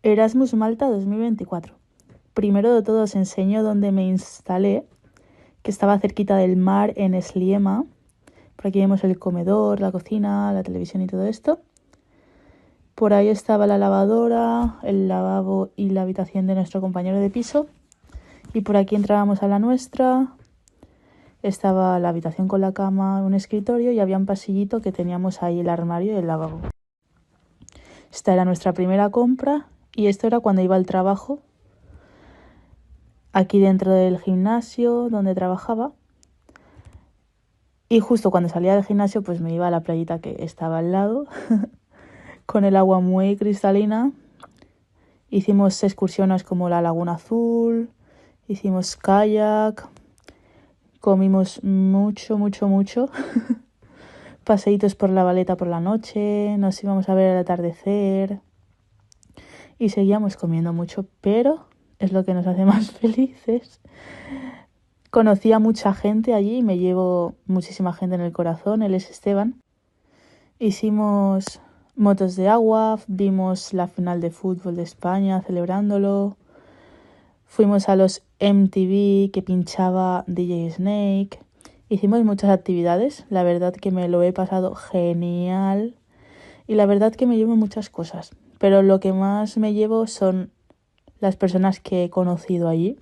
Erasmus Malta 2024. Primero de todo os enseño dónde me instalé, que estaba cerquita del mar en Sliema. Por aquí vemos el comedor, la cocina, la televisión y todo esto. Por ahí estaba la lavadora, el lavabo y la habitación de nuestro compañero de piso. Y por aquí entrábamos a la nuestra. Estaba la habitación con la cama, un escritorio y había un pasillito que teníamos ahí el armario y el lavabo. Esta era nuestra primera compra y esto era cuando iba al trabajo, aquí dentro del gimnasio donde trabajaba. Y justo cuando salía del gimnasio pues me iba a la playita que estaba al lado con el agua muy cristalina. Hicimos excursiones como la Laguna Azul, hicimos kayak, comimos mucho. Paseitos por la Valeta por la noche, nos íbamos a ver el atardecer y seguíamos comiendo mucho, pero es lo que nos hace más felices. Conocí a mucha gente allí y me llevo muchísima gente en el corazón. Él es Esteban. Hicimos motos de agua, vimos la final de fútbol de España celebrándolo. Fuimos a los MTV que pinchaba DJ Snake. Hicimos muchas actividades. La verdad que me lo he pasado genial. Y la verdad que me llevo muchas cosas. Pero lo que más me llevo son las personas que he conocido allí.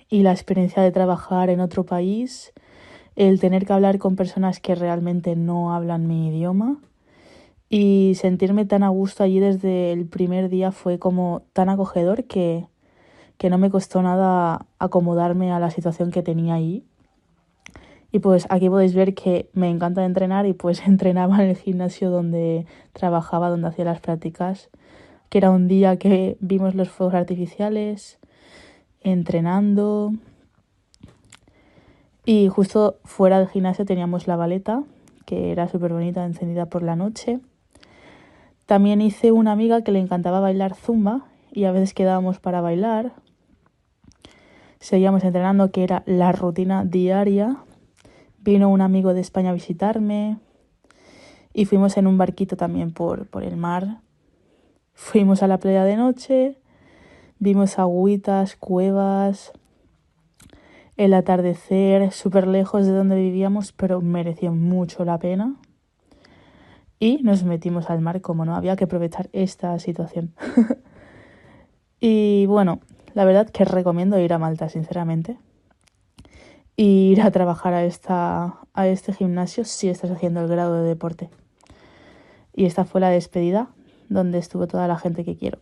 Y la experiencia de trabajar en otro país, el tener que hablar con personas que realmente no hablan mi idioma y sentirme tan a gusto allí desde el primer día fue como tan acogedor que no me costó nada acomodarme a la situación que tenía allí. Y pues aquí podéis ver que me encanta entrenar y pues entrenaba en el gimnasio donde trabajaba, donde hacía las prácticas, que era un día que vimos los fuegos artificiales, entrenando. Y justo fuera del gimnasio teníamos la Valeta, que era súper bonita, encendida por la noche. También hice una amiga que le encantaba bailar zumba y a veces quedábamos para bailar. Seguíamos entrenando, que era la rutina diaria. Vino un amigo de España a visitarme y fuimos en un barquito también por el mar. Fuimos a la playa de noche, vimos agüitas, cuevas, el atardecer súper lejos de donde vivíamos, pero mereció mucho la pena. Y nos metimos al mar, como no, había que aprovechar esta situación. Y bueno, la verdad que recomiendo ir a Malta, sinceramente. Y ir a trabajar a este gimnasio si estás haciendo el grado de deporte. Y esta fue la despedida, donde estuvo toda la gente que quiero.